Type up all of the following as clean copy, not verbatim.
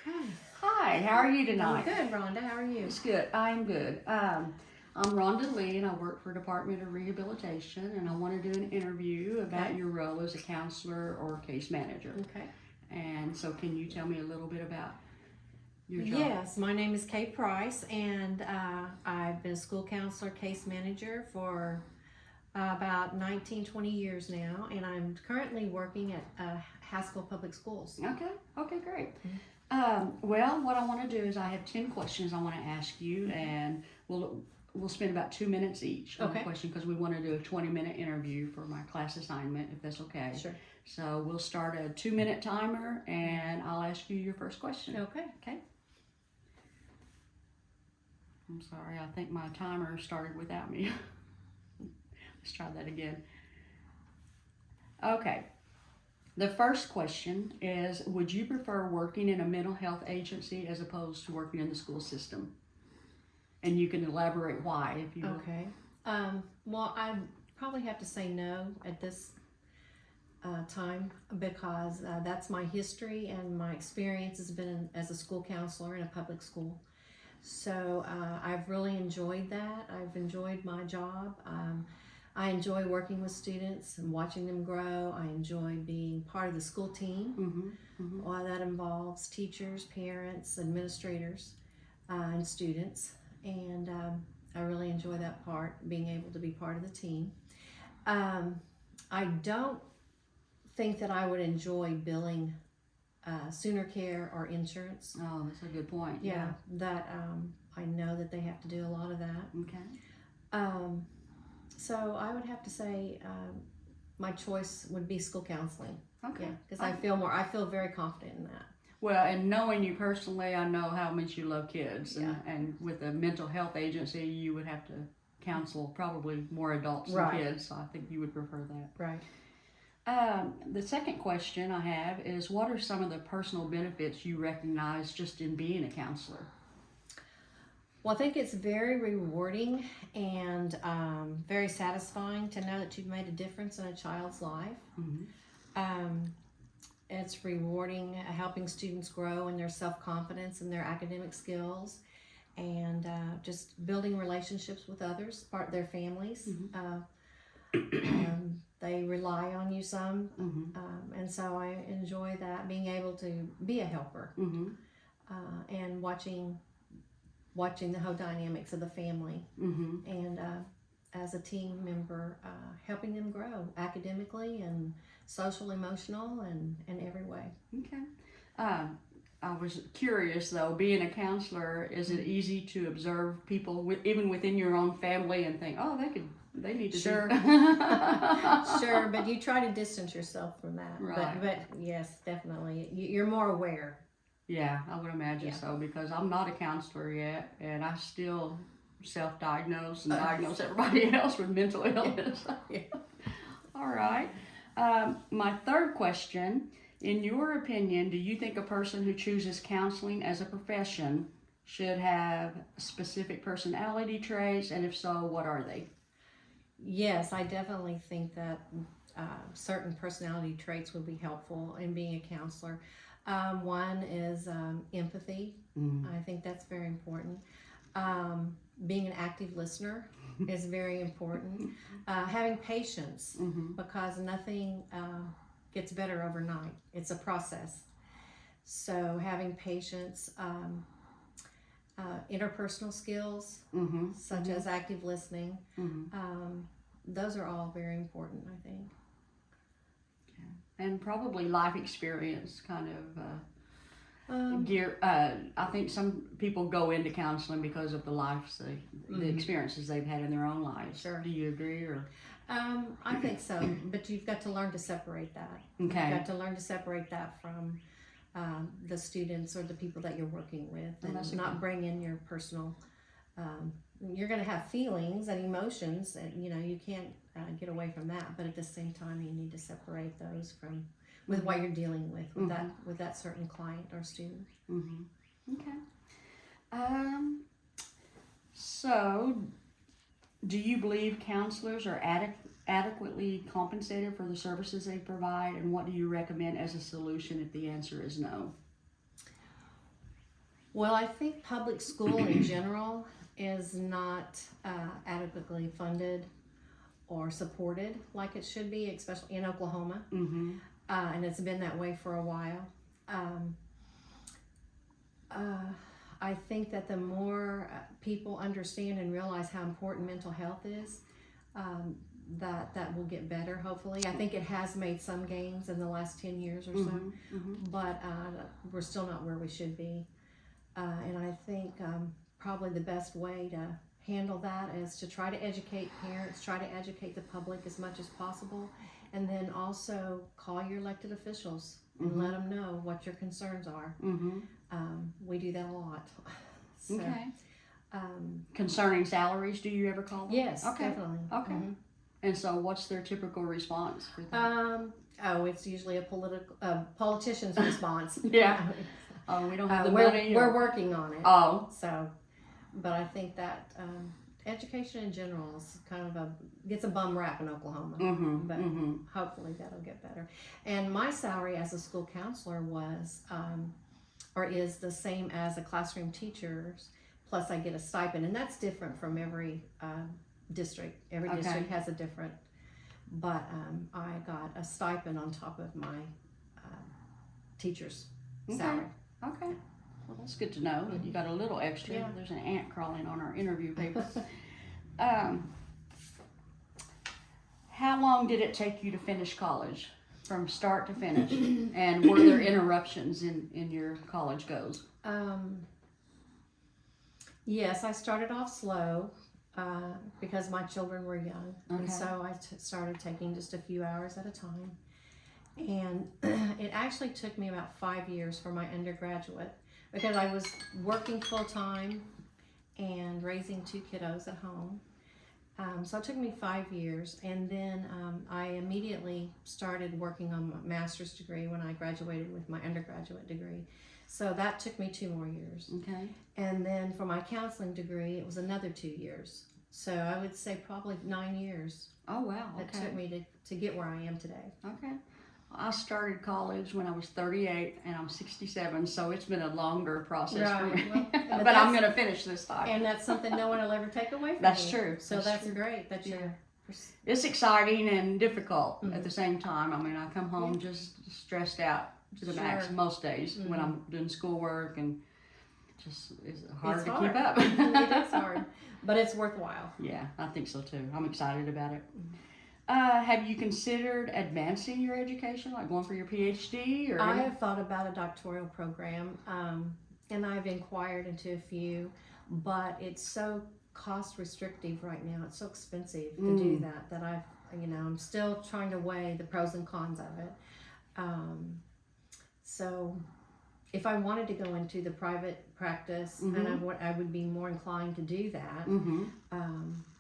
Okay. Hi, how are you I'm tonight? good, Rhonda. How are you? It's good. I'm good. I'm Rhonda Lee, and I work for Department of Rehabilitation, and I want to do an interview about Okay. your role as a counselor or case manager. Okay. And so, can you tell me a little bit about your job? Yes, my name is Kay Price, and I've been a school counselor, case manager for about 19, 20 years now, and I'm currently working at Haskell Public Schools. Okay, great. Well, what I want to do is I have 10 questions I want to ask you, and we'll spend about 2 minutes each on Okay. a question because we want to do a 20-minute interview for my class assignment, if that's okay. Sure. So we'll start a 2-minute timer, and I'll ask you your first question. Okay. Okay. I'm sorry, I think my timer started without me. Let's try that again. Okay. The first question is, would you prefer working in a mental health agency as opposed to working in the school system? And you can elaborate why if you Okay. Well, I probably have to say no at this time because that's my history and my experience has been as a school counselor in a public school. So I've really enjoyed that. I've enjoyed my job. I enjoy working with students and watching them grow. I enjoy being part of the school team. Well, that involves teachers, parents, administrators, and students. And I really enjoy that part, being able to be part of the team. I don't think that I would enjoy billing Sooner Care or insurance. Oh, that's a good point. Yeah, that I know that they have to do a lot of that. Okay. So I would have to say my choice would be school counseling. Okay. Because I feel very confident in that. Well, and knowing you personally, I know how much you love kids. Yeah. And with a mental health agency, you would have to counsel probably more adults Right. than kids. So I think you would prefer that. Right. The second question I have is, what are some of the personal benefits you recognize just in being a counselor? Well, I think it's very rewarding and very satisfying to know that you've made a difference in a child's life. It's rewarding helping students grow in their self-confidence and their academic skills, and just building relationships with others, part of their families. They rely on you some, and so I enjoy that, being able to be a helper and watching the whole dynamics of the family, and as a team member, helping them grow academically and social, emotional, and every way. Okay. I was curious though, being a counselor, is it easy to observe people even within your own family and think, oh, they need to Sure. do Sure, but you try to distance yourself from that. Right. But yes, definitely, you're more aware. Yeah, I would imagine so, because I'm not a counselor yet, and I still self-diagnose and diagnose everybody else with mental illness. Yeah. All right. My third question, in your opinion, do you think a person who chooses counseling as a profession should have specific personality traits, and if so, what are they? Yes, I definitely think that certain personality traits would be helpful in being a counselor. One is empathy. I think that's very important. Being an active listener is very important. Having patience, because nothing gets better overnight. It's a process. So having patience, interpersonal skills, such as active listening, those are all very important, I think. And probably life experience kind of I think some people go into counseling because of the experiences they've had in their own lives. Sure. Do you agree? Or I think so, but you've got to learn to separate that. Okay. You've got to learn to separate that from the students or the people that you're working with, and not bring in your personal. You're going to have feelings and emotions, and you can't get away from that. But at the same time, you need to separate those from with what you're dealing with that certain client or student. Okay. So, do you believe counselors are adequately compensated for the services they provide, and what do you recommend as a solution if the answer is no? Well, I think public school in general is not adequately funded or supported like it should be, especially in Oklahoma. Mm-hmm. And it's been that way for a while. I think that the more people understand and realize how important mental health is, that will get better, hopefully. I think it has made some gains in the last 10 years or so, but we're still not where we should be. And I think probably the best way to handle that is to try to educate parents, try to educate the public as much as possible, and then also call your elected officials and let them know what your concerns are. We do that a lot. So, Okay. Concerning salaries, do you ever call them? yes, Okay. definitely. Okay. And so what's their typical response for that? It's usually a politician's response. Yeah. Oh, we don't have the we're, money? We're working on it. Oh. So, but I think that education in general is kind of gets a bum rap in Oklahoma. But hopefully that'll get better. And my salary as a school counselor was, or is the same as a classroom teacher's, plus I get a stipend. And that's different from every district. Every district has a different, but I got a stipend on top of my teacher's salary. Okay. Well, that's good to know that you got a little extra. Yeah. There's an ant crawling on our interview paper. How long did it take you to finish college, from start to finish? And were there interruptions in your college goals? Yes, I started off slow because my children were young. And so I started taking just a few hours at a time. And it actually took me about 5 years for my undergraduate because I was working full time and raising 2 kiddos at home. So it took me 5 years, and then I immediately started working on my master's degree when I graduated with my undergraduate degree. So that took me 2 more years. Okay. And then for my counseling degree, it was another 2 years. So I would say probably 9 years. Oh, wow. It took me to get where I am today. Okay. I started college when I was 38 and I'm 67, so it's been a longer process for me. Well, but I'm going to finish this time. And that's something no one will ever take away from That's you. true. So that's great that you're... It's exciting and difficult at the same time. I mean, I come home just stressed out to the max most days when I'm doing schoolwork, and just it's hard to keep up. It is hard, but it's worthwhile. Yeah, I think so too. I'm excited about it. Have you considered advancing your education, like going for your PhD? Or I have thought about a doctoral program, and I've inquired into a few, but it's so cost restrictive right now. It's so expensive to do that I'm still trying to weigh the pros and cons of it. So if I wanted to go into the private practice, and I would be more inclined to do that.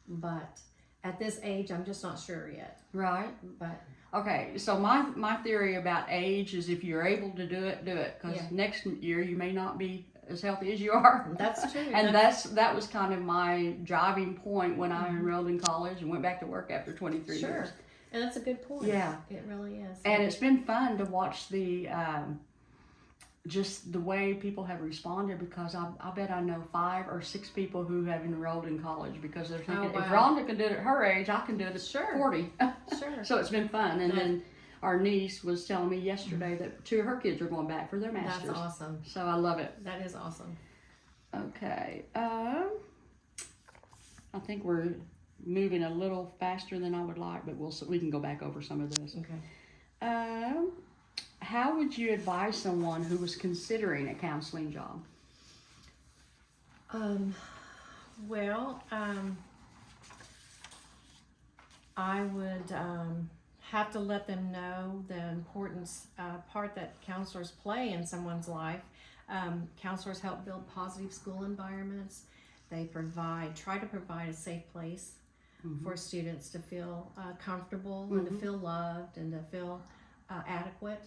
But at this age, I'm just not sure yet. Right. But okay, so my theory about age is if you're able to do it, do it. Because next year you may not be as healthy as you are. That's true. And that was kind of my driving point when I enrolled in college and went back to work after 23 years. And that's a good point. Yeah. It really is. And it's been fun to watch the just the way people have responded, because I bet I know 5 or 6 people who have enrolled in college because they're thinking, if Rhonda can do it at her age, I can do it at 40. Sure. So it's been fun. And then our niece was telling me yesterday that 2 of her kids are going back for their masters. That's awesome. So I love it. That is awesome. Okay. I think we're moving a little faster than I would like, but we can go back over some of this. Okay. How would you advise someone who was considering a counseling job? I would have to let them know the importance part that counselors play in someone's life. Counselors help build positive school environments. They try to provide a safe place for students to feel comfortable and to feel loved and to feel adequate.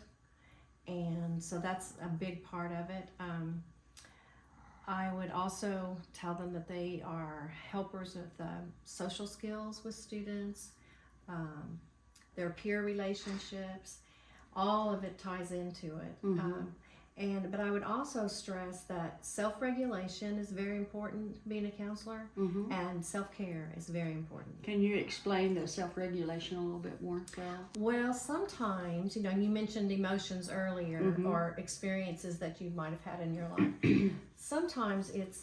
And so that's a big part of it. I would also tell them that they are helpers with social skills with students, their peer relationships. All of it ties into it. But I would also stress that self-regulation is very important being a counselor, and self-care is very important. Can you explain the self-regulation a little bit more, Carol? Well, sometimes, you mentioned emotions earlier, or experiences that you might have had in your life. Sometimes it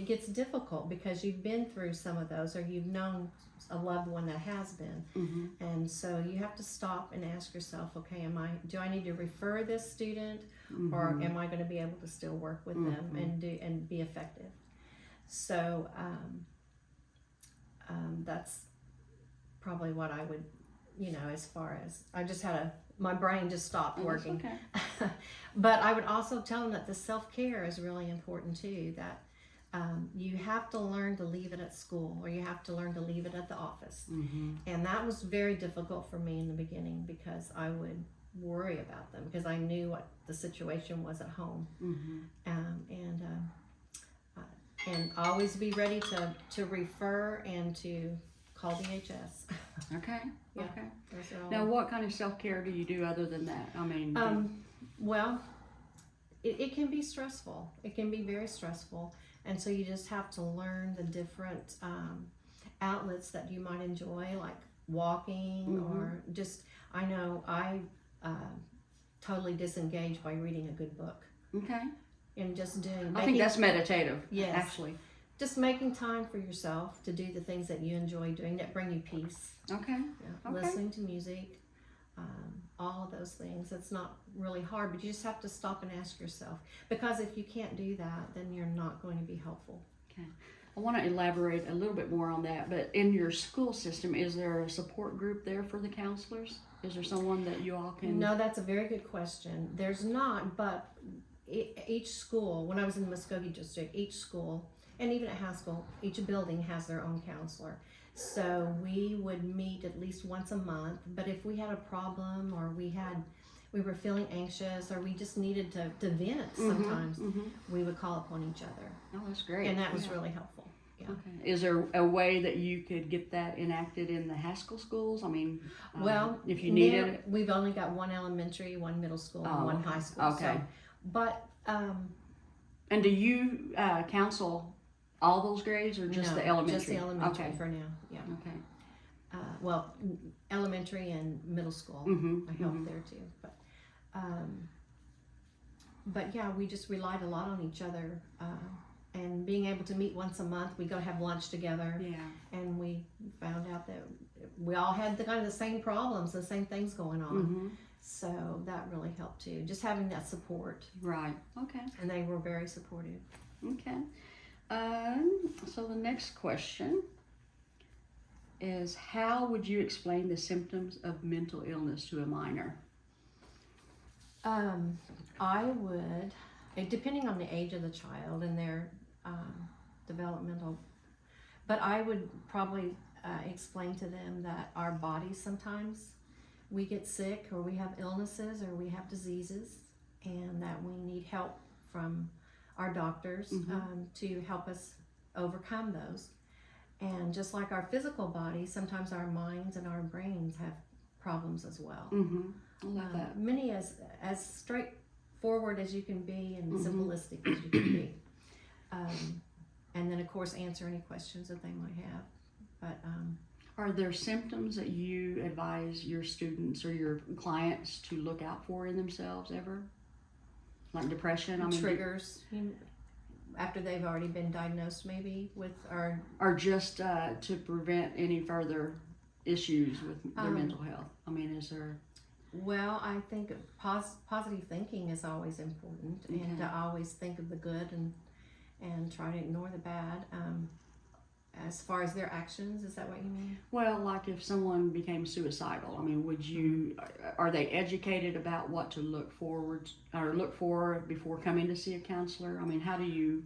gets difficult because you've been through some of those, or you've known a loved one that has been, and so you have to stop and ask yourself, okay, do I need to refer this student, or am I going to be able to still work with them and be effective? So that's probably what I would, as far as I just had my brain just stopped working. Okay. But I would also tell them that the self-care is really important too, that you have to learn to leave it at school, or you have to learn to leave it at the office. And that was very difficult for me in the beginning, because I would worry about them because I knew what the situation was at home. And always be ready to refer and to call DHS. Okay. Yeah. Okay. Those are all. Now, what kind of self-care do you do other than that? I mean, Well, it can be stressful. It can be very stressful. And so you just have to learn the different outlets that you might enjoy, like walking, or just, I know I totally disengage by reading a good book. okay. And just doing. I think that's meditative. Yes. Actually. Just making time for yourself to do the things that you enjoy doing that bring you peace. Okay. Yeah. Okay. Listening to music, all of those things. It's not really hard, but you just have to stop and ask yourself. Because if you can't do that, then you're not going to be helpful. Okay. I want to elaborate a little bit more on that, but in your school system, is there a support group there for the counselors? Is there someone that you all can... No, that's a very good question. There's not, but each school, when I was in the Muskogee district, each school, and even at high school, each building has their own counselor. So we would meet at least once a month, but if we had a problem, or we were feeling anxious, or we just needed to vent sometimes, we would call upon each other. Oh, that's great. And that was really helpful. Yeah. Okay. Is there a way that you could get that enacted in the Haskell schools? I mean, Well, if you needed it. We've only got one elementary, one middle school, and one high school. Okay. So, but and do you counsel all those grades, or just no, the elementary? Just the elementary Okay. for now. Yeah. Okay. Well, elementary and middle school. I help there too. But yeah, we just relied a lot on each other. And being able to meet once a month, we go have lunch together. Yeah. And we found out that we all had the same problems, the same things going on. So that really helped too. Just having that support. Right. Okay. And they were very supportive. Okay. So the next question is, how would you explain the symptoms of mental illness to a minor? I would, depending on the age of the child and their developmental, but I would probably explain to them that our bodies sometimes, we get sick, or we have illnesses, or we have diseases, and that we need help from our doctors to help us overcome those. And just like our physical bodies, sometimes our minds and our brains have problems as well. I love that. Many as straightforward as you can be, and simplistic as you can be. And then of course answer any questions that they might have. But are there symptoms that you advise your students or your clients to look out for in themselves ever? Like depression? Triggers, after they've already been diagnosed maybe with or just to prevent any further issues with their mental health? I mean, is there... Well, I think positive thinking is always important, and to always think of the good and try to ignore the bad. As far as their actions, is that what you mean? Well, like if someone became suicidal, I mean, are they educated about what to look for before coming to see a counselor? I mean, how do you...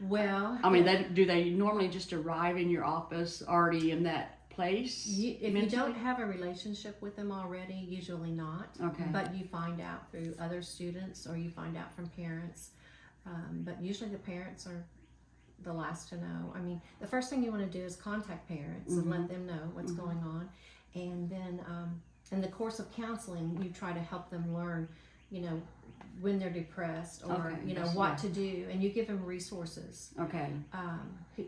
Well... I mean, do they normally just arrive in your office already in that place? If you don't have a relationship with them already, usually not. Okay. But you find out through other students, or you find out from parents. But usually the parents are the last to know. I mean, the first thing you want to do is contact parents and let them know what's going on. And then in the course of counseling, you try to help them learn you know, when they're depressed or, Okay, you know, that's- what yeah. to do, and you give them resources. Okay.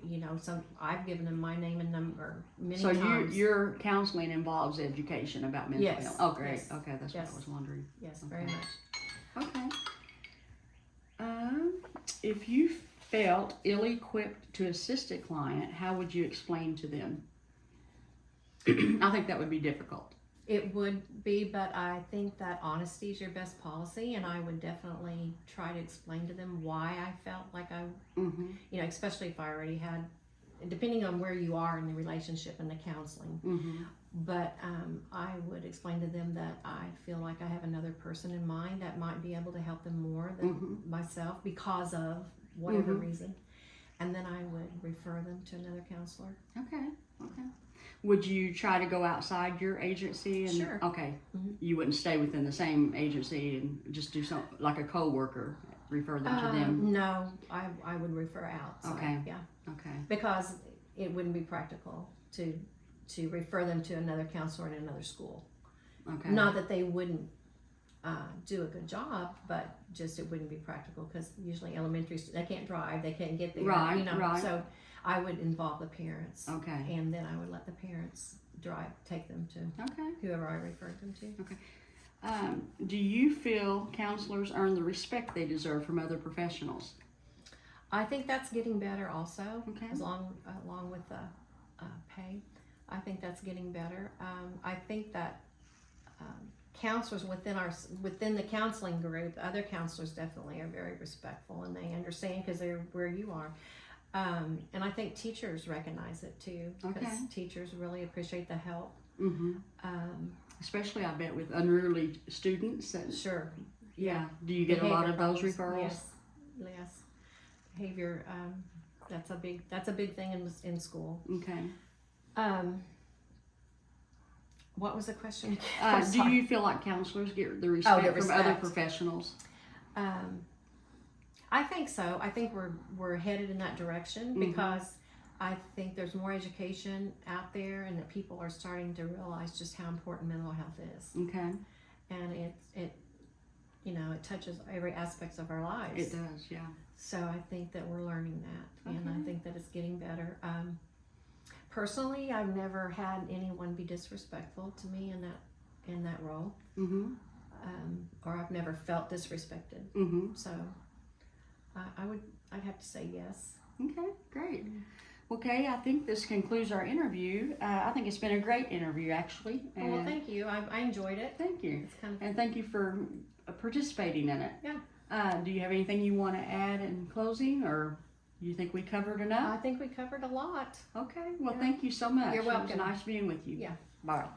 You know, I've given them my name and number many So times. your counseling involves education about mental Yes, health. Oh, great. yes, Okay, that's yes. what I was wondering. Yes, very Okay. much. Okay. If you felt ill-equipped to assist a client, how would you explain to them? I think that would be difficult. It would be, but I think that honesty is your best policy, and I would definitely try to explain to them why I felt like I, Mm-hmm. you know, especially if I already had, depending on where you are in the relationship and the counseling. Mm-hmm. But I would explain to them that I feel like I have another person in mind that might be able to help them more than Mhm. myself because of whatever Mhm. reason. And then I would refer them to another counselor. Okay. Okay. Would you try to go outside your agency? And, Sure. Okay. Mhm. You wouldn't stay within the same agency and just do something like a co-worker, refer them to them? No, I would refer outside. Okay. Yeah. Okay. Because it wouldn't be practical to refer them to another counselor in another school. Okay. Not that they wouldn't do a good job, but just it wouldn't be practical because usually elementary they can't drive, they can't get there, Right, you know. right. So I would involve the parents, Okay. and then I would let the parents take them to Okay. whoever I referred them to. Do you feel counselors earn the respect they deserve from other professionals? I think that's getting better also, Okay. along with the pay. I think that's getting better. I think that counselors within the counseling group, other counselors definitely are very respectful and they understand because they're where you are. And I think teachers recognize it too because Okay. teachers really appreciate the help. Mm-hmm. Especially, I bet, with unruly students. And, Sure. yeah. Do you get a lot Behavior of those problems, referrals? Yes. Behavior. That's a big thing in school. Okay. What was the question again? Do Sorry. you feel like counselors get the respect from other respect. professionals? I think so. I think we're headed in that direction Mhm. because I think there's more education out there, and that people are starting to realize just how important mental health is, Okay. and it touches every aspect of our lives. It does, yeah. So I think that we're learning that, and I Okay. think that it's getting better. Personally, I've never had anyone be disrespectful to me in that role, Mm-hmm. or I've never felt disrespected. Mm-hmm. So I'd have to say yes. Okay, great. Okay, I think this concludes our interview. I think it's been a great interview, actually. Well, And thank you. I enjoyed it. thank you. It's kind of And thank you for participating in it. Yeah. Do you have anything you want to add in closing, or you think we covered I enough? think we covered a lot. Okay, well, Yeah. thank you so much. You're It was welcome. nice being with you. Yeah. Bye.